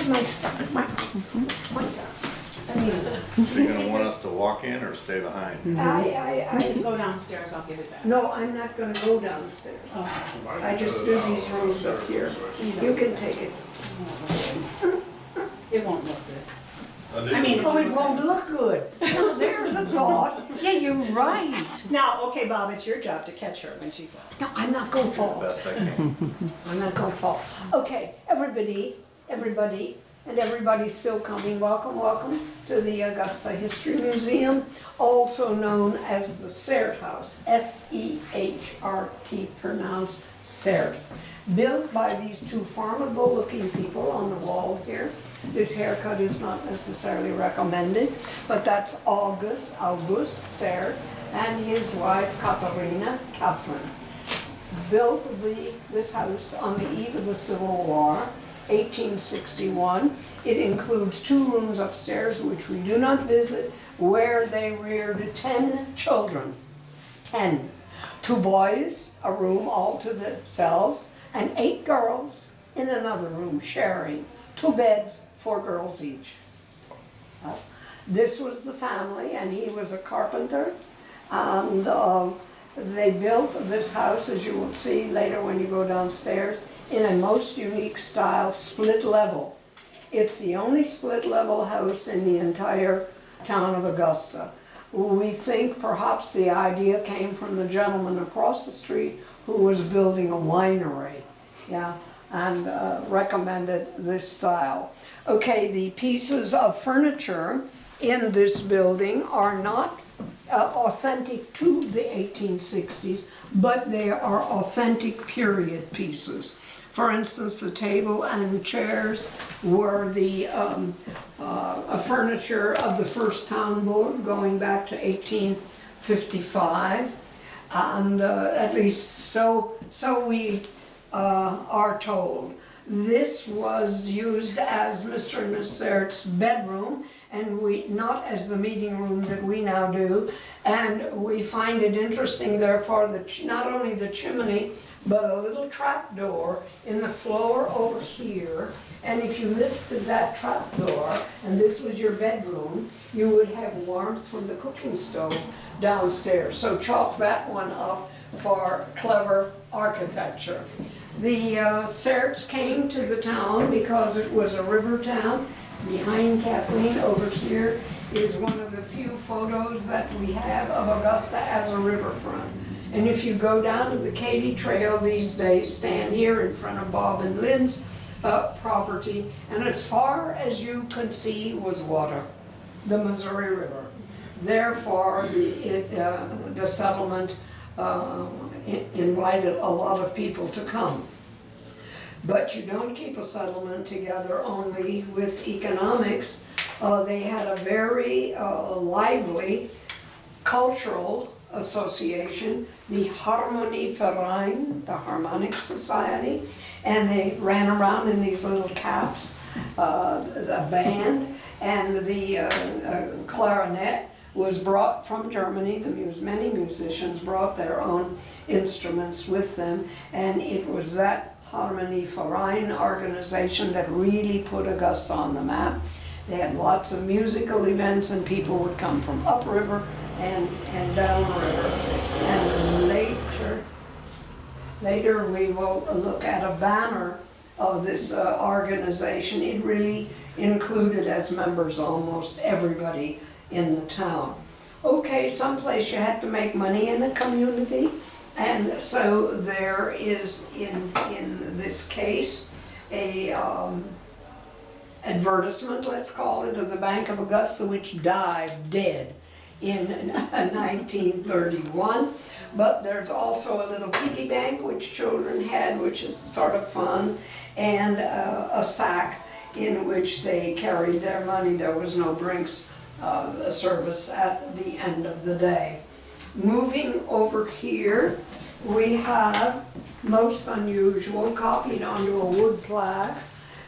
Where's my stuff? Where's my pointer? So you're gonna want us to walk in or stay behind? We can go downstairs, I'll give it back. No, I'm not gonna go downstairs. I just do these rooms up here. You can take it. It won't look good. I mean, Oh, it won't look good. Now, there's a thought. Yeah, you're right. now, okay, Bob, it's your job to catch her when she falls. No, I'm not gonna fall. Best I can. I'm not gonna fall. Okay, everybody, and everybody's still coming. Welcome to the Augusta History Museum, also known as the Sehrt House, S-E-H-R-T, pronounced Sehrt. Built by these two formidable looking people on the wall here. This haircut is not necessarily recommended, but that's August Sehrt, and his wife Catherine. Built this house on the eve of the Civil War, 1861. It includes 2 rooms upstairs, which we do not visit, where they reared 10 children. 10. 2 boys, a room all to themselves, and 8 girls in another room sharing. 2 beds, 4 girls each. This was the family, and he was a carpenter, and they built this house, as you will see later when you go downstairs, in a most unique style, split level. It's the only split level house in the entire town of Augusta. We think perhaps the idea came from the gentleman across the street who was building a winery, and recommended this style. Okay, the pieces of furniture in this building are not authentic to the 1860s, but they are authentic period pieces. For instance, the table and chairs were the furniture of the first town board going back to 1855, and at least so we are told. This was used as Mr. and Miss Sehrt's bedroom, and not as the meeting room that we now do. And we find it interesting, therefore, that not only the chimney, but a little trap door in the floor over here. And if you lifted that trap door, and this was your bedroom, you would have warmth from the cooking stove downstairs. So chalk that one up for clever architecture. The Sehrts came to the town because it was a river town. Behind Kathleen over here is one of the few photos that we have of Augusta as a riverfront. And if you go down to the Katy Trail these days, stand here in front of Bob and Lynn's property, and as far as you could see was water, the Missouri River. Therefore, the settlement invited a lot of people to come. But you don't keep a settlement together only with economics. They had a very lively cultural association, the Harmonieverein, the Harmonic Society, and they ran around in these little caps, a band, and the clarinet was brought from Germany. Many musicians brought their own instruments with them, and it was that Harmonieverein organization that really put Augusta on the map. They had lots of musical events, and people would come from upriver and downriver. And later we will look at a banner of this organization. It really included as members almost everybody in the town. Okay, someplace you had to make money in a community, and so there is in this case a advertisement, let's call it, of the Bank of Augusta, which died dead in 1931. But there's also a little piggy bank which children had, which is sort of fun, and a sack in which they carried their money. There was no drinks service at the end of the day. Moving over here, we have, most unusual, copied onto a wood plaque,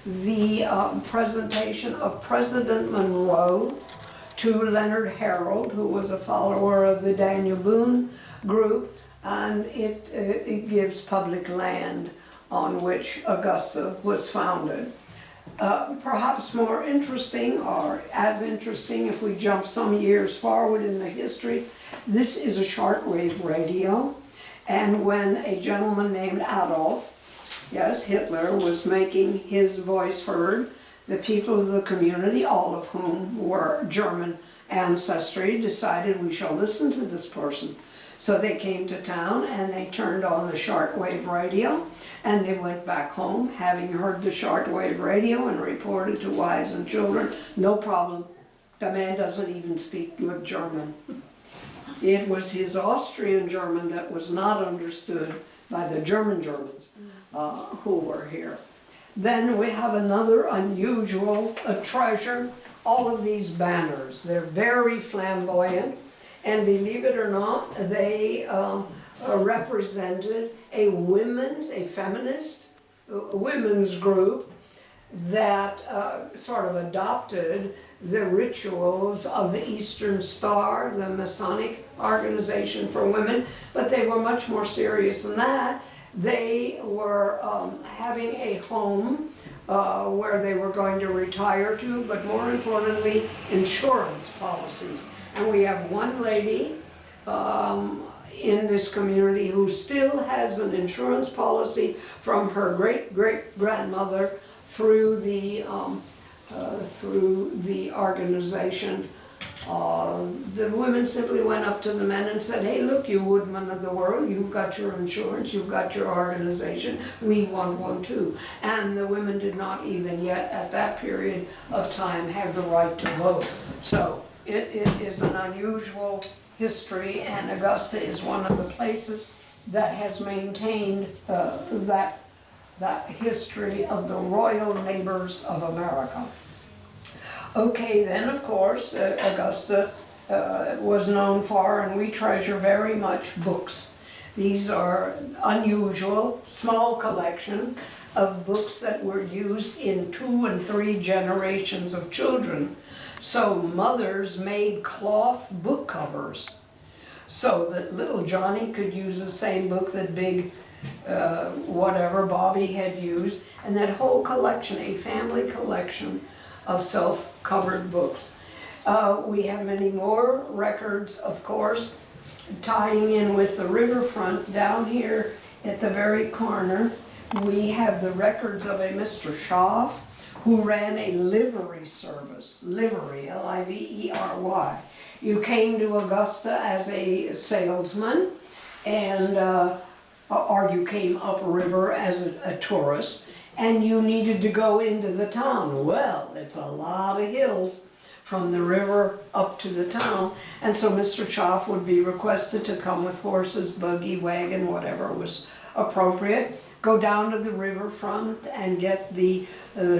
the presentation of President Monroe to Leonard Harold, who was a follower of the Daniel Boone group, and it gives public land on which Augusta was founded. Perhaps more interesting, or as interesting if we jump some years forward in the history, this is a shortwave radio. And when a gentleman named Adolf, yes, Hitler, was making his voice heard, the people of the community, all of whom were German ancestry, decided we shall listen to this person. So they came to town and they turned on the shortwave radio, and they went back home having heard the shortwave radio and reported to wives and children, no problem, the man doesn't even speak good German. It was his Austrian German that was not understood by the Germans who were here. Then we have another unusual treasure, all of these banners. They're very flamboyant, and believe it or not, they represented a feminist women's group that sort of adopted the rituals of the Eastern Star, the Masonic organization for women, but they were much more serious than that. They were having a home where they were going to retire to, but more importantly, insurance policies. And we have one lady in this community who still has an insurance policy from her great-great-grandmother through the organization. The women simply went up to the men and said, hey, look, you woodmen of the world, you've got your insurance, you've got your organization, we want one too. And the women did not even yet at that period of time have the right to vote. So it is an unusual history, and Augusta is one of the places that has maintained that history of the royal neighbors of America. Okay, then of course, Augusta was known for, and we treasure very much, books. These are unusual, small collection of books that were used in 2 and 3 generations of children. So mothers made cloth book covers so that little Johnny could use the same book that big whatever Bobby had used, and that whole collection, a family collection of self-covered books. We have many more records, of course, tying in with the riverfront. Down here at the very corner, we have the records of a Mr. Schaff, who ran a livery service, livery, L-I-V-E-R-Y. You came to Augusta as a salesman, and or you came upriver as a tourist, and you needed to go into the town. Well, it's a lot of hills from the river up to the town, and so Mr. Schaff would be requested to come with horses, buggy, wagon, whatever was appropriate, go down to the riverfront and get the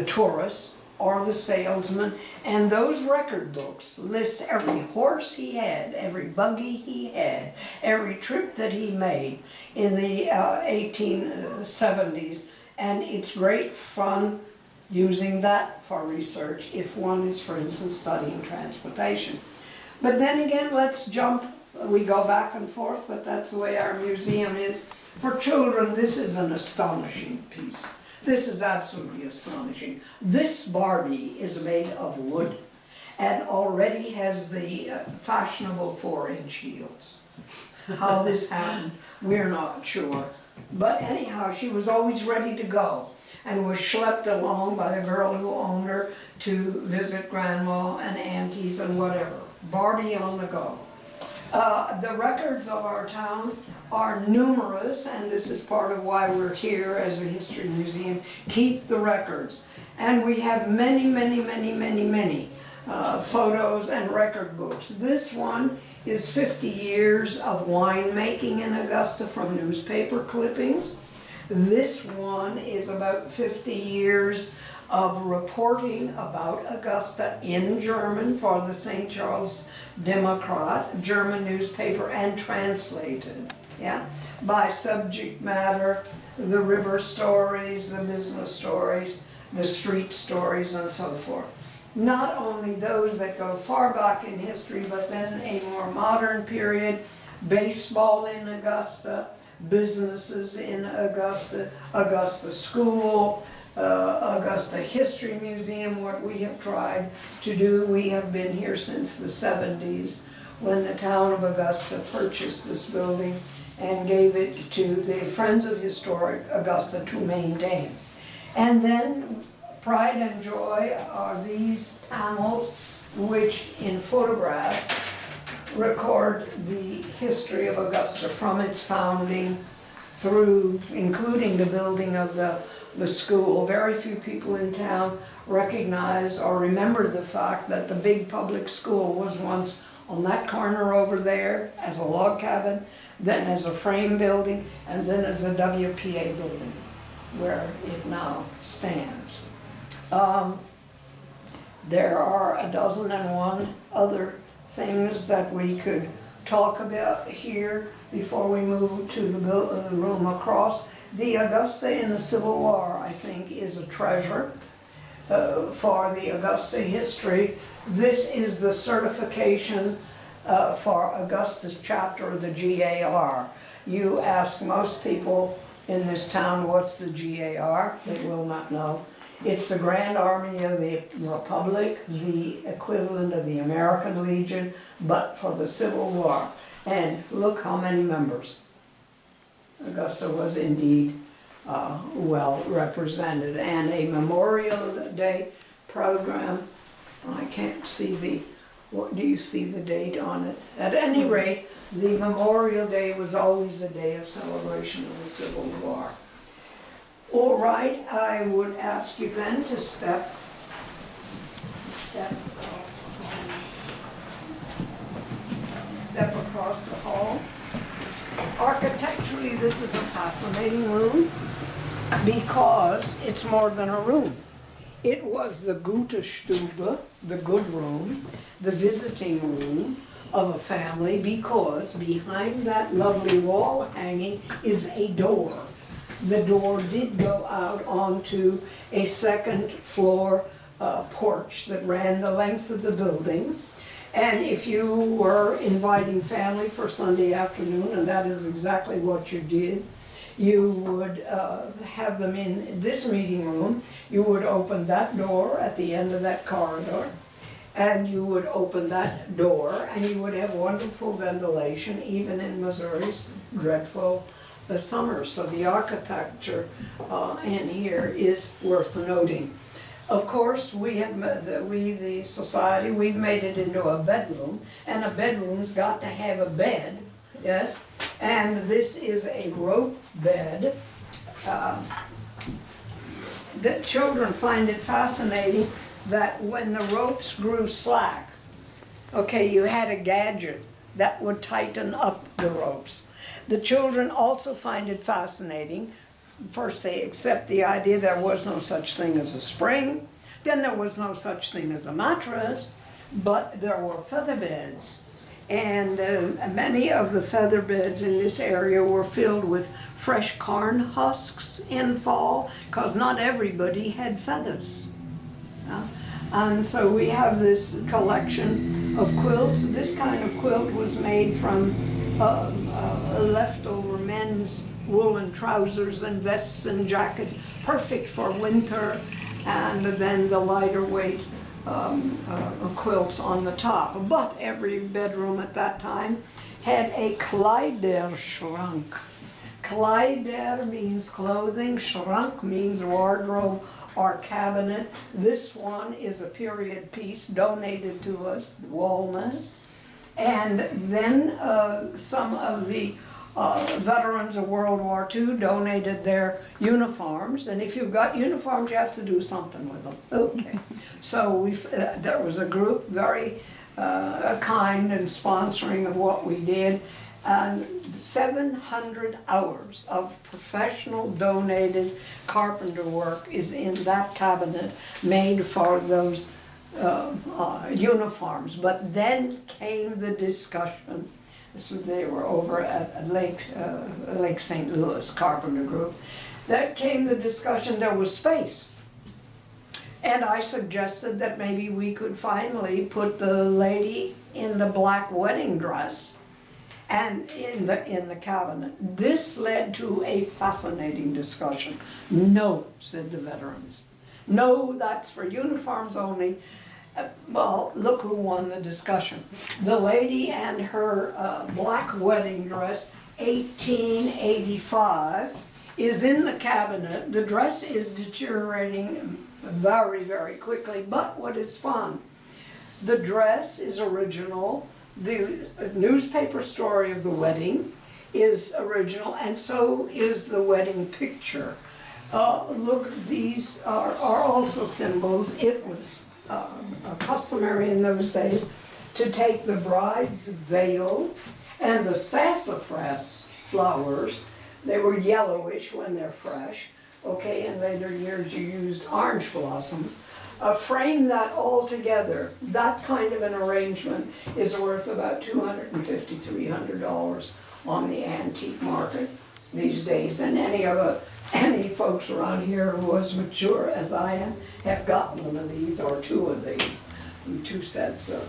tourist or the salesman, and those record books list every horse he had, every buggy he had, every trip that he made in the 1870s, and it's great fun using that for research if one is, for instance, studying transportation. But then again, let's jump, we go back and forth, but that's the way our museum is. For children, this is an astonishing piece. This is absolutely astonishing. This Barbie is made of wood and already has the fashionable 4-inch heels. How this happened, we're not sure. But anyhow, she was always ready to go and was schlepped along by the girl who owned her to visit grandma and aunties and whatever. Barbie on the go. The records of our town are numerous, and this is part of why we're here as a history museum. Keep the records. And we have many, many, many, many, many photos and record books. This one is 50 years of winemaking in Augusta from newspaper clippings. This one is about 50 years of reporting about Augusta in German for the St. Charles Democrat, German newspaper, and translated, yeah, by subject matter, the river stories, the business stories, the street stories, and so forth. Not only those that go far back in history, but then a more modern period, baseball in Augusta, businesses in Augusta, Augusta School, Augusta History Museum, what we have tried to do. We have been here since the 70s when the town of Augusta purchased this building and gave it to the Friends of Historic Augusta to maintain. And then pride and joy are these panels which in photographs record the history of Augusta from its founding through, including the building of the school. Very few people in town recognize or remember the fact that the big public school was once on that corner over there as a log cabin, then as a frame building, and then as a WPA building, where it now stands. There are 101 other things that we could talk about here before we move to the room across. The Augusta in the Civil War, I think, is a treasure for the Augusta history. This is the certification for Augusta's chapter of the GAR. You ask most people in this town, what's the GAR? They will not know. It's the Grand Army of the Republic, the equivalent of the American Legion, but for the Civil War. And look how many members. Augusta was indeed well represented. And a Memorial Day program, I can't see the, what do you see the date on it? At any rate, the Memorial Day was always a day of celebration of the Civil War. All right, I would ask you then to step across the hall. Architecturally, this is a fascinating room because it's more than a room. It was the gute Stube, the good room, the visiting room of a family, because behind that lovely wall hanging is a door. The door did go out onto a second floor porch that ran the length of the building. And if you were inviting family for Sunday afternoon, and that is exactly what you did, you would have them in this meeting room. You would open that door at the end of that corridor, and you would open that door, and you would have wonderful ventilation, even in Missouri's dreadful summer. So the architecture in here is worth noting. Of course, the society, we've made it into a bedroom, and a bedroom's got to have a bed, yes? And this is a rope bed. The children find it fascinating that when the ropes grew slack, okay, you had a gadget that would tighten up the ropes. The children also find it fascinating. First, they accept the idea there was no such thing as a spring, then there was no such thing as a mattress, but there were feather beds. And many of the feather beds in this area were filled with fresh corn husks in fall, because not everybody had feathers. And so we have this collection of quilts. This kind of quilt was made from leftover men's woolen trousers and vests and jackets, perfect for winter, and then the lighter weight quilts on the top. But every bedroom at that time had a Kleiderschrank. Kleider means clothing, Schrank means wardrobe or cabinet. This one is a period piece donated to us, Walnut. And then some of the veterans of World War II donated their uniforms, and if you've got uniforms, you have to do something with them. Okay, so there was a group very kind and sponsoring of what we did, and 700 hours of professional donated carpenter work is in that cabinet made for those uniforms. But then came the discussion. They were over at Lake St. Louis Carpenter Group. That came the discussion, there was space. And I suggested that maybe we could finally put the lady in the black wedding dress and in the cabinet. This led to a fascinating discussion. No, said the veterans. No, that's for uniforms only. Well, look who won the discussion. The lady and her black wedding dress, 1885, is in the cabinet. The dress is deteriorating very, very quickly, but what is fun, the dress is original, the newspaper story of the wedding is original, and so is the wedding picture. Look, these are also symbols. It was customary in those days to take the bride's veil and the sassafras flowers. They were yellowish when they're fresh. Okay, in later years you used orange blossoms. Frame that all together. That kind of an arrangement is worth about $250, $300 on the antique market these days. And any folks around here who as mature as I am have gotten one of these or two of these, two sets of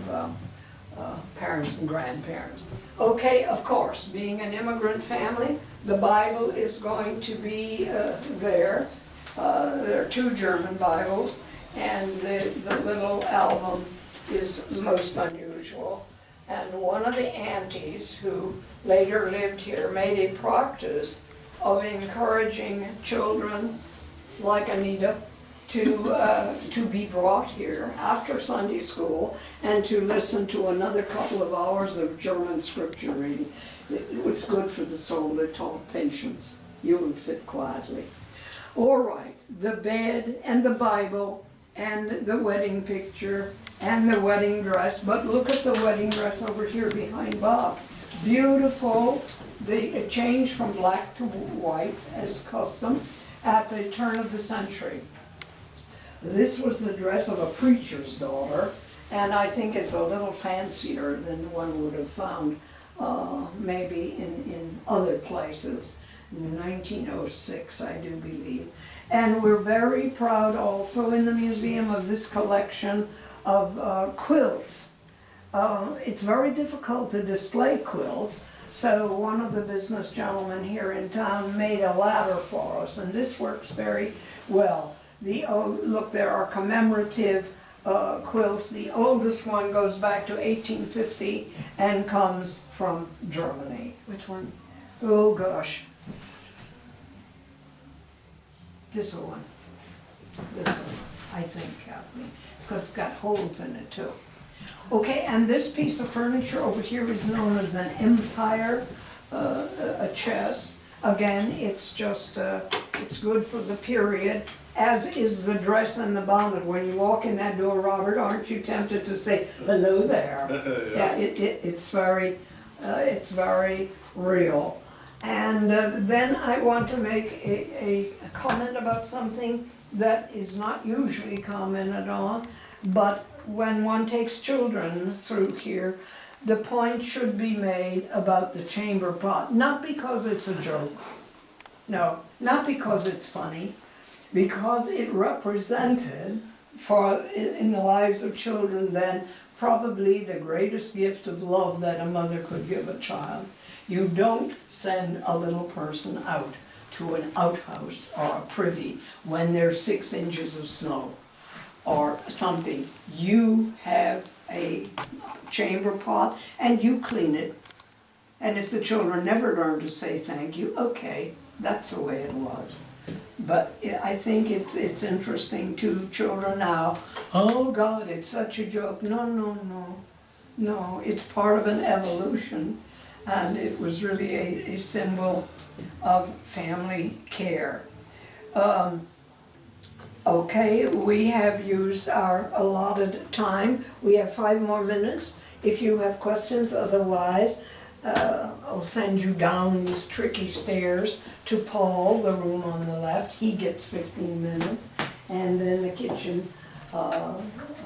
parents and grandparents. Okay, of course, being an immigrant family, the Bible is going to be there. There are two German Bibles, and the little album is most unusual. And one of the aunties who later lived here made a practice of encouraging children like Anita to be brought here after Sunday school and to listen to another couple of hours of German scripture reading. It was good for the soul. It taught patience. You would sit quietly. All right, the bed and the Bible and the wedding picture and the wedding dress. But look at the wedding dress over here behind Bob. Beautiful. It changed from black to white as custom at the turn of the century. This was the dress of a preacher's daughter, and I think it's a little fancier than one would have found maybe in other places. In 1906, I do believe. And we're very proud also in the museum of this collection of quilts. It's very difficult to display quilts, so one of the business gentlemen here in town made a ladder for us, and this works very well. Look, there are commemorative quilts. The oldest one goes back to 1850 and comes from Germany. Which one? Oh gosh. This one. This one, I think, Kathleen, because it's got holes in it too. Okay, and this piece of furniture over here is known as an empire, a chest. Again, it's just, it's good for the period, as is the dress and the bonnet. When you walk in that door, Robert, aren't you tempted to say, hello there? Yeah, it's very real. And then I want to make a comment about something that is not usually commented on, but when one takes children through here, the point should be made about the chamber pot, not because it's a joke, no, not because it's funny, because it represented, in the lives of children then, probably the greatest gift of love that a mother could give a child. You don't send a little person out to an outhouse or a privy when there's 6 inches of snow or something. You have a chamber pot and you clean it. And if the children never learn to say thank you, okay, that's the way it was. But I think it's interesting to children now. Oh God, it's such a joke. No, it's part of an evolution. And it was really a symbol of family care. Okay, we have used our allotted time. We have 5 more minutes. If you have questions, otherwise, I'll send you down these tricky stairs to Paul, the room on the left. He gets 15 minutes. And then the kitchen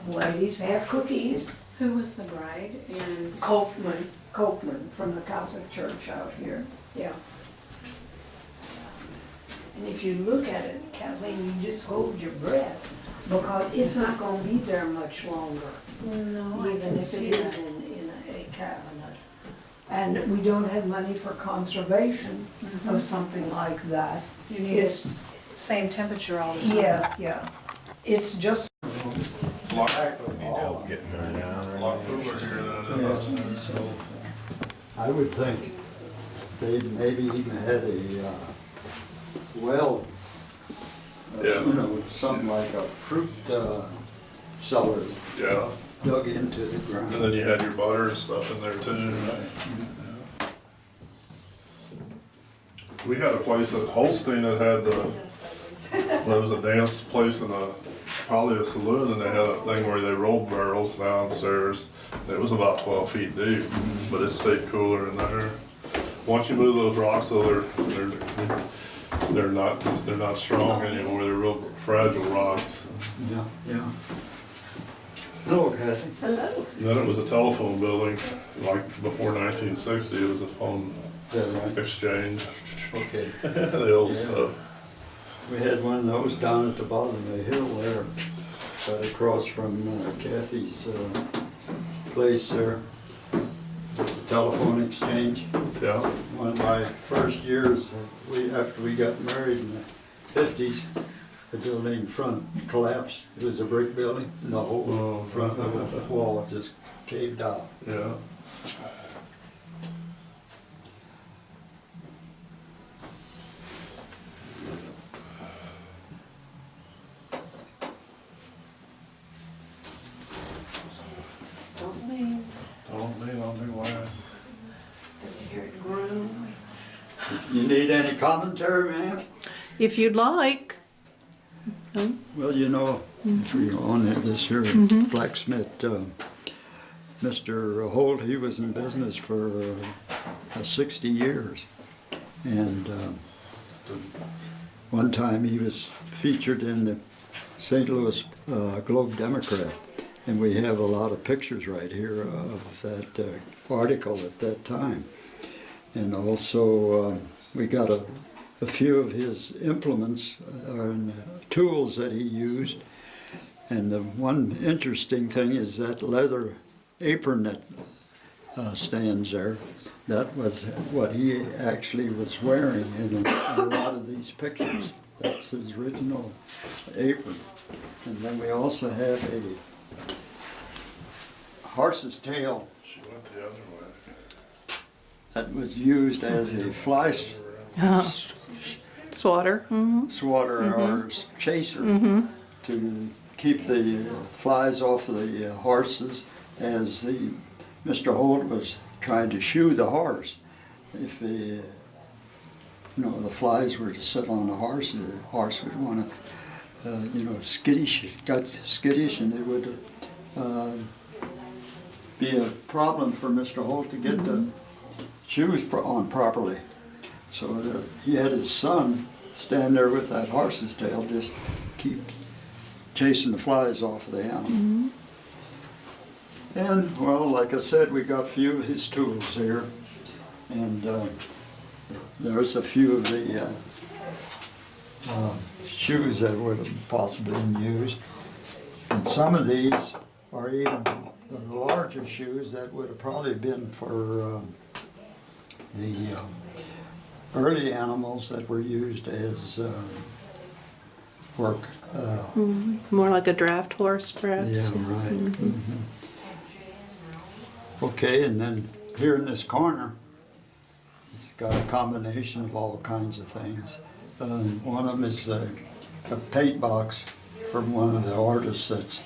ladies have cookies. Who was the bride? And Copeman from the Catholic Church out here, yeah. And if you look at it, Kathleen, you just hold your breath because it's not going to be there much longer. no, I Even can if see it is that. in a cabinet. And we don't have money for conservation of something like that. You need it It's, same temperature all the time. yeah. It's just, It's a lot, need help getting there now. A lot cooler here than it is. So I would think they maybe even had a well, Yeah. you know, something like a fruit cellar Yeah, dug into the and ground. then you had your butter and stuff in there too. We had a place at Holstein that had well, it was a dance place and probably a saloon, and they had a thing where they rolled barrels downstairs. It was about 12 feet deep, but it stayed cooler in there. Once you move those rocks, though, they're not strong anymore. They're real fragile rocks. Yeah. Hello, Kathy. hello. And then it was a telephone building, like before 1960. It was a phone Is that right? exchange. Okay. The old Yeah. stuff. We had one of those down at the bottom of the hill there, right across from Kathy's place there. It's a telephone exchange. Yeah. One of my first years, after we got married in the 50s, the building in front collapsed. It was a brick building, and the whole front of the wall just caved out. Yeah. Don't leave. Don't lean on the glass. Did you hear it groan? You need any commentary, ma'am? If you'd like. Well, you know, if we're on this here blacksmith, Mr. Holt, he was in business for 60 years. And one time he was featured in the St. Louis Globe Democrat. And we have a lot of pictures right here of that article at that time. And also, we got a few of his implements and tools that he used. And the one interesting thing is that leather apron that stands there. That was what he actually was wearing in a lot of these pictures. That's his original apron. And then we also have a horse's tail She went the other way. that was used as a fly Swatter. Mm-hmm. swatter or chaser to keep the flies off of the horses as Mr. Holt was trying to shoe the horse. If the flies were to sit on the horse would want to got skittish, and it would be a problem for Mr. Holt to get the shoes on properly. So he had his son stand there with that horse's tail, just keep chasing the flies off of the animal. And, well, like I said, we got a few of his tools here. And there's a few of the shoes that would have possibly been used. And some of these are even the larger shoes that would have probably been for the early animals that were used as work. More like a draft horse, perhaps. Yeah, right. Okay, and then here in this corner, it's got a combination of all kinds of things. One of them is a paint box from one of the artists that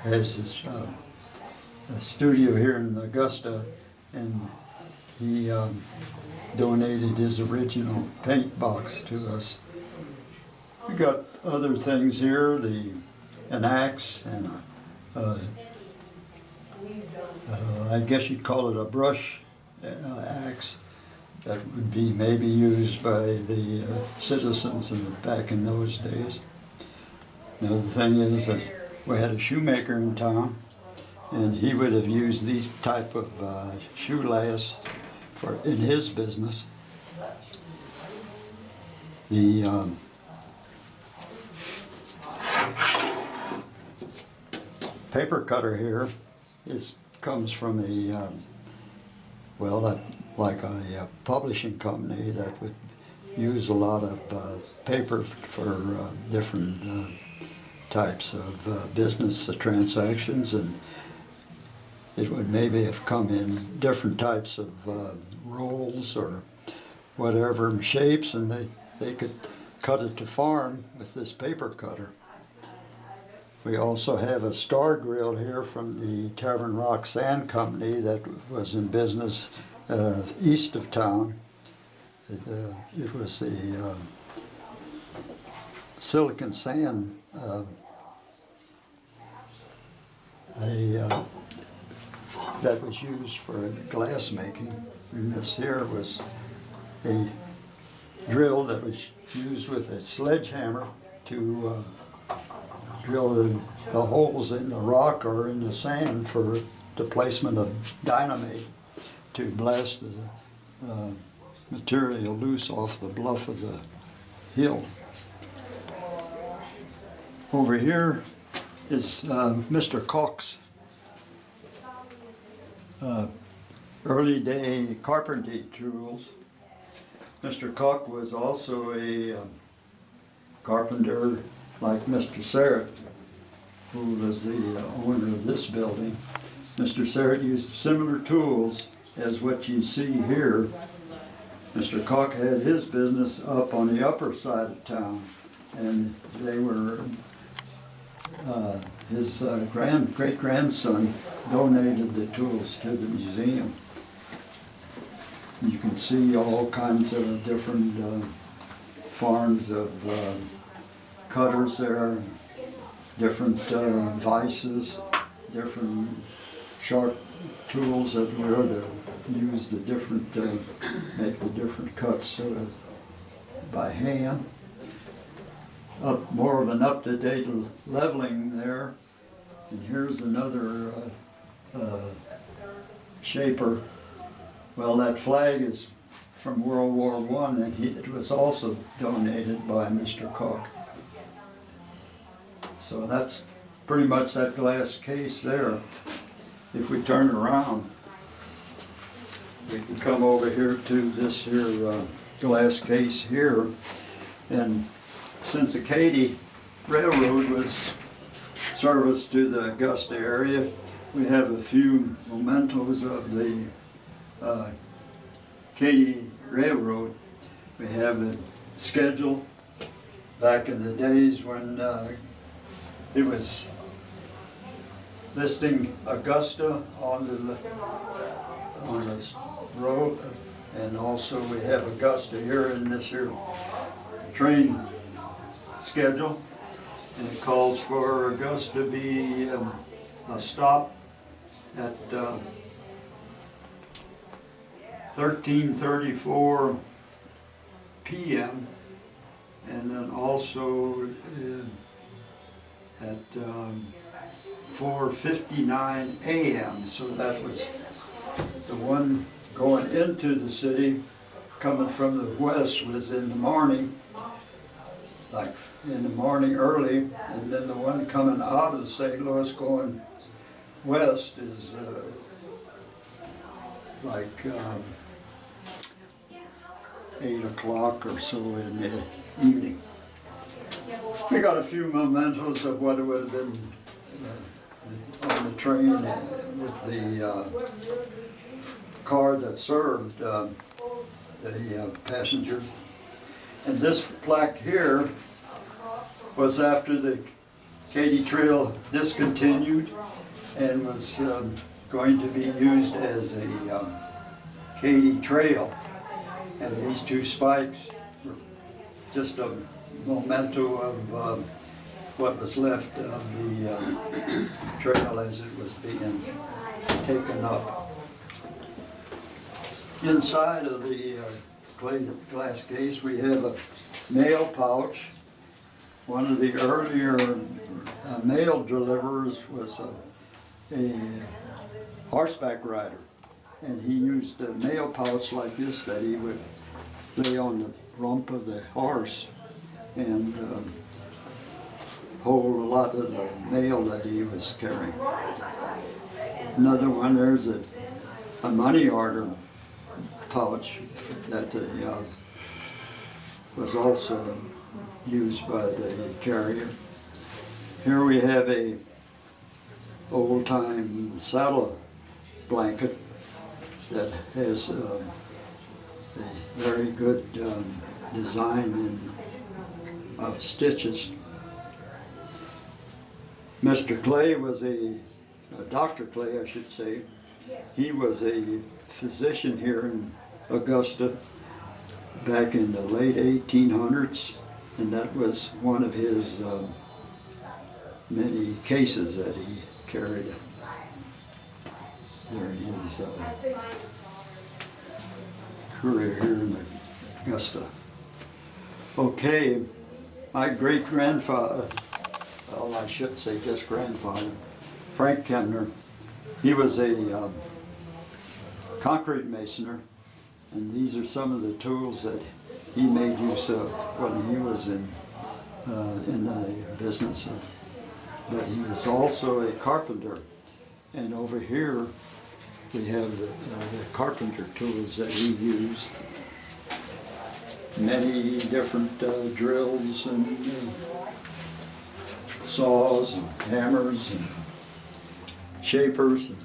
has this a studio here in Augusta, and he donated his original paint box to us. We got other things here, an axe and I guess you'd call it a brush axe that would be maybe used by the citizens back in those days. Another thing is that we had a shoemaker in town, and he would have used these type of shoe laths in his business. The paper cutter here comes from like a publishing company that would use a lot of paper for different types of business transactions, and it would maybe have come in different types of rolls or whatever shapes, and they could cut it to form with this paper cutter. We also have a star grill here from the Tavern Rock Sand Company that was in business east of town. It was the silicon sand that was used for glass making. And this here was a drill that was used with a sledgehammer to drill the holes in the rock or in the sand for the placement of dynamite to blast the material loose off the bluff of the hill. Over here is Mr. Koch's early day carpentry tools. Mr. Koch was also a carpenter like Mr. Serrett, who was the owner of this building. Mr. Serrett used similar tools as what you see here. Mr. Koch had his business up on the upper side of town, and they were, his great-grandson donated the tools to the museum. You can see all kinds of different forms of cutters there, different vices, different sharp tools that were to use the different, make the different cuts by hand. More of an up-to-date leveling there. And here's another shaper. Well, that flag is from World War I, and it was also donated by Mr. Koch. So that's pretty much that glass case there. If we turn around, we can come over here to this here glass case here. And since the Katy Railroad was service to the Augusta area, we have a few mementos of the Katy Railroad. We have a schedule back in the days when it was listing Augusta on the road, and also we have Augusta here in this here train schedule, and it calls for Augusta to be a stop at 13:34 p.m. and then also at 4:59 a.m. So that was the one going into the city, coming from the west, was in the morning, like in the morning early, and then the one coming out of St. Louis going west is like 8 o'clock or so in the evening. We got a few mementos of what it would have been on the train with the car that served the passengers. And this plaque here was after the Katy Trail discontinued and was going to be used as a Katy Trail. And these two spikes were just a memento of what was left of the trail as it was being taken up. Inside of the glass case we have a mail pouch. One of the earlier mail deliverers was a horseback rider, and he used a mail pouch like this that he would lay on the rump of the horse and hold a lot of the mail that he was carrying. Another one, there's a money order pouch that was also used by the carrier. Here we have a old-time saddle blanket that has a very good design of stitches. Mr. Clay was Dr. Clay, I should say. He was a physician here in Augusta back in the late 1800s, and that was one of his many cases that he carried during his career here in Augusta. Okay, my great-grandfather, well, I shouldn't say just grandfather, Frank Kemner, he was a concrete masoner, and these are some of the tools that he made use of when he was in the business of, but he was also a carpenter. And over here we have the carpenter tools that he used. Many different drills and saws and hammers and shapers and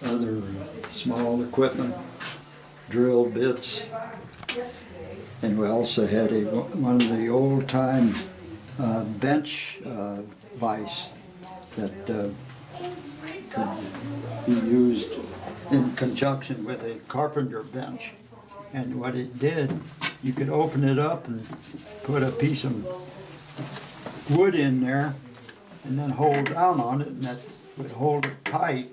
other small equipment, drill bits. And we also had one of the old-time bench vise that could be used in conjunction with a carpenter bench. And what it did, you could open it up and put a piece of wood in there and then hold down on it, and that would hold it tight.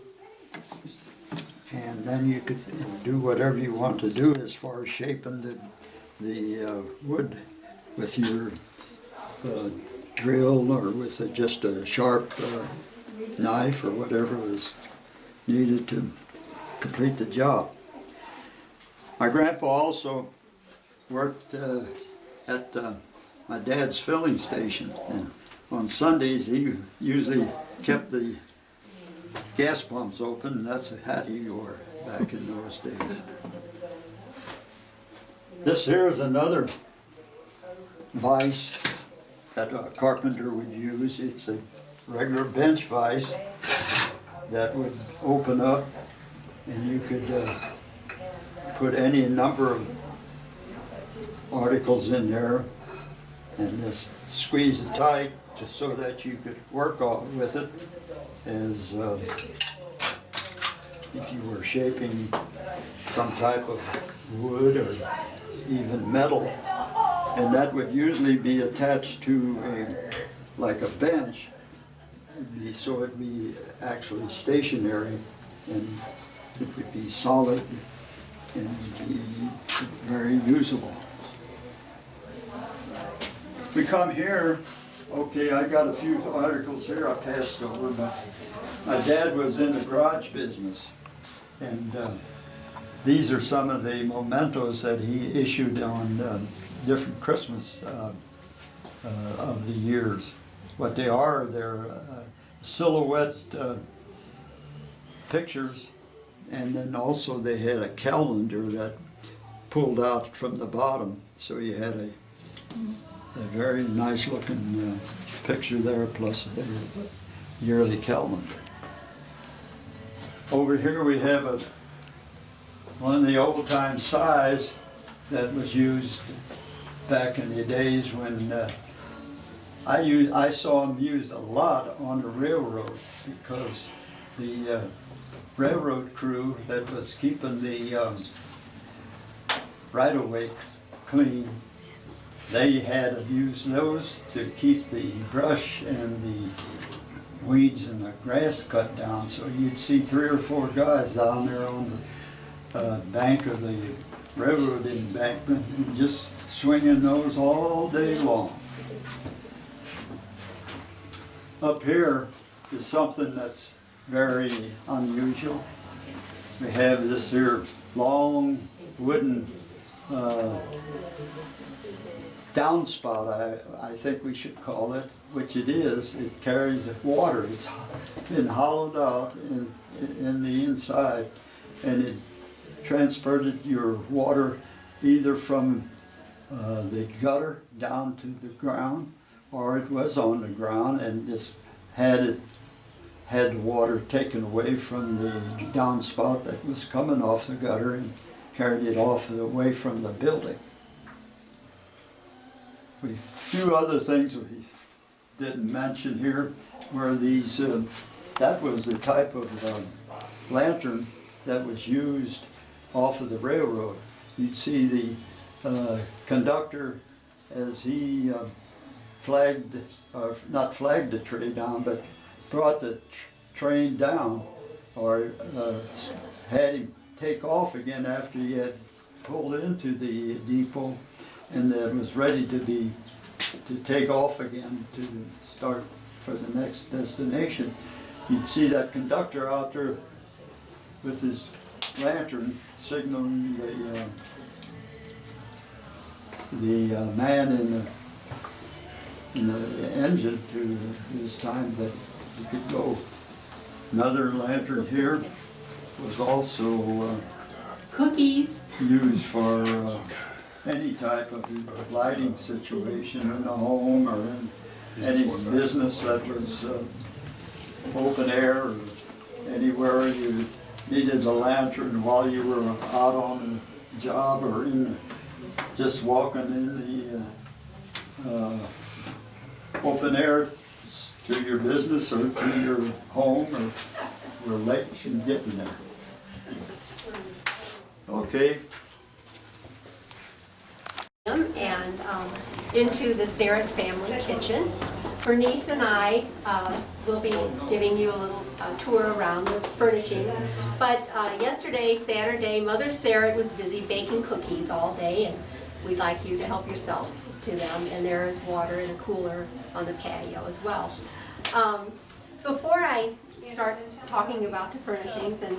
And then you could do whatever you want to do as far as shaping the wood with your drill or with just a sharp knife or whatever was needed to complete the job. My grandpa also worked at my dad's filling station, and on Sundays he usually kept the gas pumps open, and that's the hat he wore back in those days. This here is another vise that a carpenter would use. It's a regular bench vise that would open up, and you could put any number of articles in there and just squeeze it tight just so that you could work with it as if you were shaping some type of wood or even metal. And that would usually be attached to like a bench, so it'd be actually stationary, and it would be solid and be very usable. We come here, okay, I got a few articles here I passed over, but my dad was in the garage business, and these are some of the mementos that he issued on different Christmas of the years. What they are, they're silhouette pictures, and then also they had a calendar that pulled out from the bottom, so you had a very nice looking picture there, plus a yearly calendar. Over here we have one of the old time sais that was used back in the days when I saw them used a lot on the railroad, because the railroad crew that was keeping the right-of-way clean, they had to use those to keep the brush and the weeds and the grass cut down. So you'd see 3 or 4 guys down there on the bank of the railroad embankment and just swinging those all day long. Up here is something that's very unusual. We have this here long wooden downspout, I think we should call it, which it is. It carries water. It's been hollowed out in the inside, and it transported your water either from the gutter down to the ground, or it was on the ground and just had the water taken away from the downspout that was coming off the gutter and carried it off away from the building. A few other things we didn't mention here were these, that was the type of lantern that was used off of the railroad. You'd see the conductor as he not flagged the train down, but brought the train down, or had him take off again after he had pulled into the depot and then was ready to take off again to start for the next destination. You'd see that conductor out there with his lantern signaling the man in the engine to his time that he could go. Another lantern here was also cookies used for any type of lighting situation in the home or in any business that was open air or anywhere you needed a lantern while you were out on a job or just walking in the open air to your business or to your home, or were late in getting there. Okay. and into the Serrett family kitchen. Bernice and I will be giving you a little tour around the furnishings. But yesterday, Saturday, Mother Serrett was busy baking cookies all day, and we'd like you to help yourself to them. And there is water in a cooler on the patio as well. Before I start talking about the furnishings, and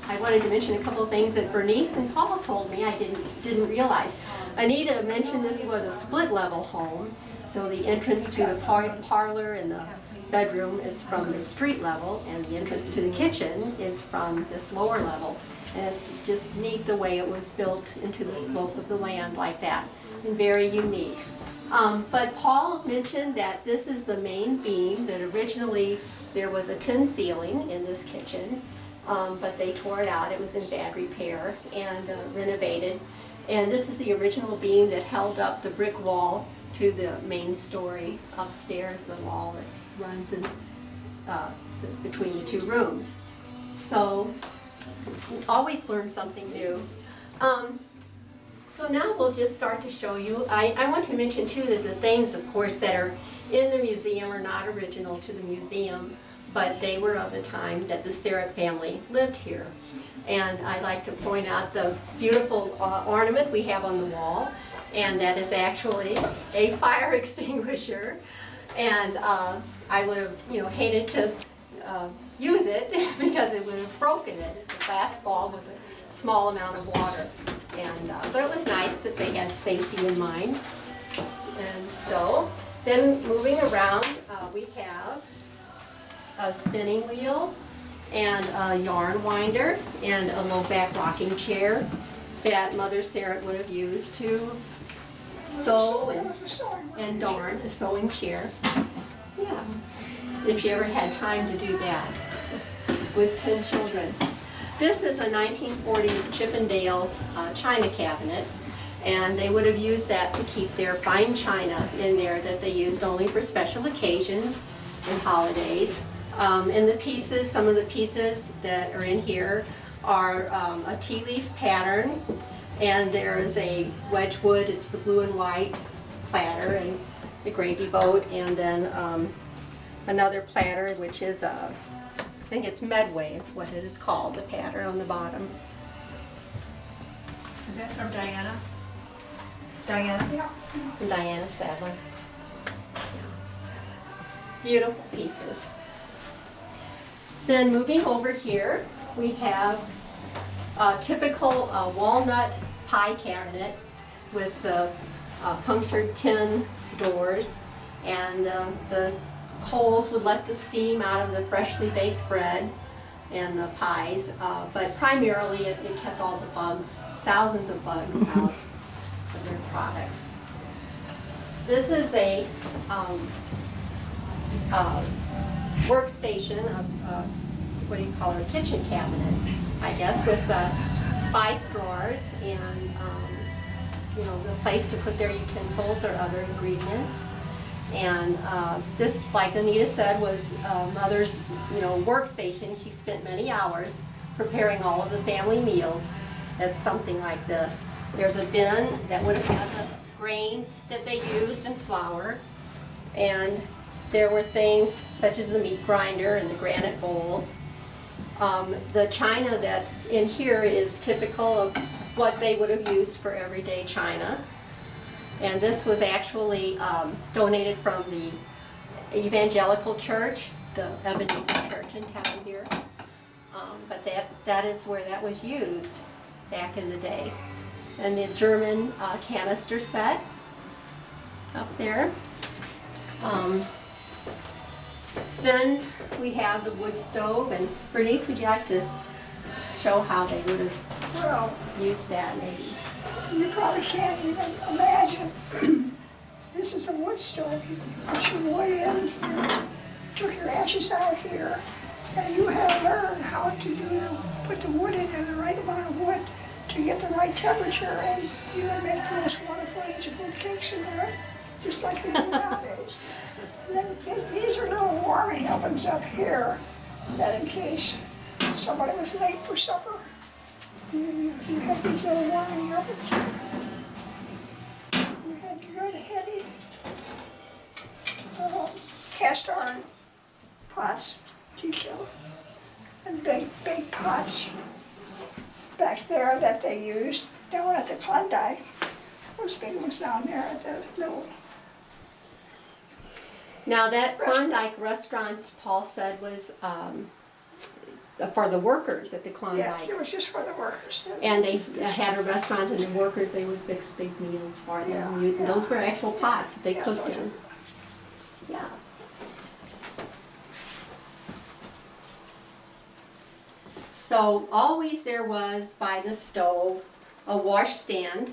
I wanted to mention a couple of things that Bernice and Paul told me I didn't realize. Anita mentioned this was a split-level home, so the entrance to the parlor and the bedroom is from the street level, and the entrance to the kitchen is from this lower level. And it's just neat the way it was built into the slope of the land like that, and very unique. But Paul mentioned that this is the main beam, that originally there was a tin ceiling in this kitchen, but they tore it out. It was in bad repair and renovated. And this is the original beam that held up the brick wall to the main story upstairs, the wall that runs in, between the two rooms. So, always learn something new. So now we'll just start to show you. I want to mention too that the things, of course, that are in the museum are not original to the museum, but they were of the time that the Serrett family lived here. And I'd like to point out the beautiful ornament we have on the wall, and that is actually a fire extinguisher. And I would have, hated to use it because it would have broken it. It's a glass ball with a small amount of water. And but it was nice that they had safety in mind. And so, then moving around, we have a spinning wheel and a yarn winder and a low back rocking chair that Mother Serrett would have used to sew and darn, a sewing chair. Yeah, if she ever had time to do that with 10 children. This is a 1940s chippendale china cabinet, and they would have used that to keep their fine china in there that they used only for special occasions and holidays. And the pieces, some of the pieces that are in here are a tea leaf pattern, and there is a Wedgwood, it's the blue and white platter, and the gravy boat, and then another platter which is I think it's Medway is what it is called, the pattern on the bottom. Is that from Diana? Diana? Yeah. From Diana Sadler. Beautiful pieces. Then moving over here, we have a typical walnut pie cabinet with the punctured tin doors, and the holes would let the steam out of the freshly baked bread. and the pies, but primarily it kept all the bugs, thousands of bugs out of their products. This is a workstation, what do you call it, a kitchen cabinet, I guess, with spice drawers and the place to put their utensils or other ingredients. And this, like Anita said, was Mother's workstation. She spent many hours preparing all of the family meals at something like this. There's a bin that would have had the grains that they used and flour, and there were things such as the meat grinder and the granite bowls. The china that's in here is typical of what they would have used for everyday china. And this was actually donated from the Evangelical Church, the Ebenezer Church in town here. But that is where that was used back in the day. And the German canister set up there. Then we have the wood stove, and Bernice, would you like to show how they would have used that maybe? You probably can't even imagine. This is a wood stove. You put your wood in, you took your ashes out here, and you had to learn how to put the wood in the right amount of wood to get the right temperature, and you would make the most wonderful angel cakes in there, just like they do nowadays. And then these are little warming ovens up here, that in case somebody was late for supper, you had these little warming ovens. You had good heavy cast iron pots, teakettle, and big pots back there that they used down at the Klondike. Those big ones down there at the little. Now that Klondike restaurant, Paul said, was for the workers at the Klondike. Yes, it was just for the workers. And they had a restaurant, and the workers, they would fix big meals for them. Yeah. Those were actual pots that they cooked in. Yeah. So always there was by the stove a washstand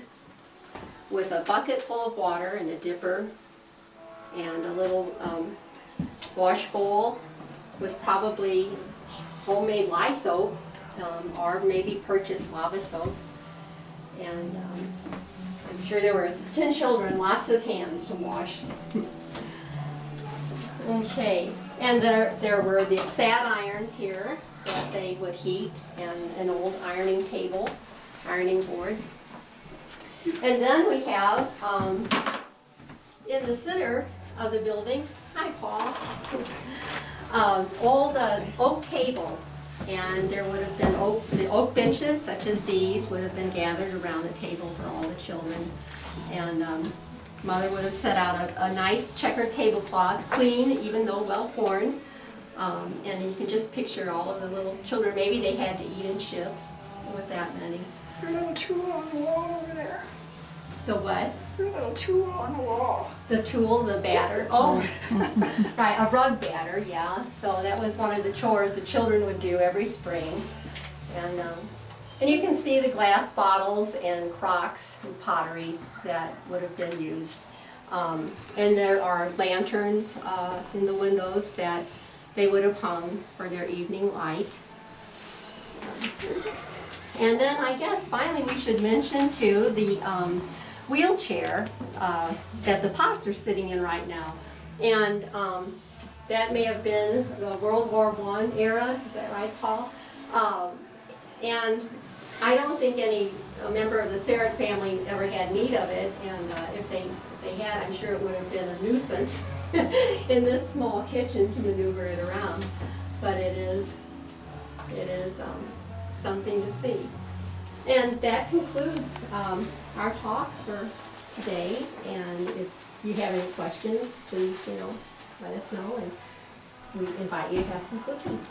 with a bucket full of water and a dipper and a little wash bowl with probably homemade lye soap or maybe purchased lava soap. And I'm sure there were 10 children, lots of hands to wash. Okay, and there were the sad irons here that they would heat, and an old ironing table, ironing board. And then we have, in the center of the building, hi Paul, old oak table. And there would have been the oak benches, such as these, would have been gathered around the table for all the children. And Mother would have set out a nice checkered tablecloth, clean, even though well worn. And you can just picture all of the little children. Maybe they had to eat in shifts with that many. Your little tool on the wall over there. The what? Your little tool on the wall. The tool, the batter. Oh, right, a rug batter, yeah. So that was one of the chores the children would do every spring. And you can see the glass bottles and crocks and pottery that would have been used. And there are lanterns in the windows that they would have hung for their evening light. And then I guess finally we should mention too the wheelchair that the pots are sitting in right now. And that may have been the World War I era, is that right, Paul? And I don't think any member of the Serret family ever had need of it, and if they had, I'm sure it would have been a nuisance in this small kitchen to maneuver it around. But it is something to see. And that concludes our talk for today. And if you have any questions, please, let us know, and we invite you to have some cookies.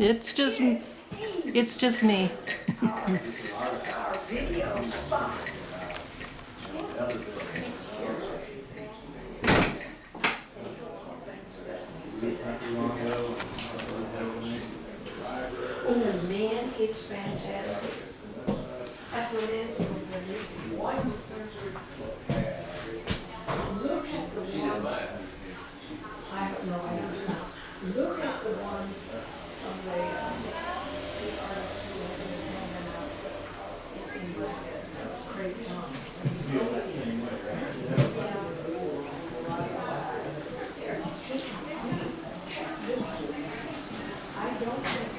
It's just me. Our video spot. Oh man, it's fantastic. That's what Nancy was doing. Look at the ones. I don't know, I don't know. Look at the ones from the artists who have been hanging out in Vegas. That's great, John. I don't think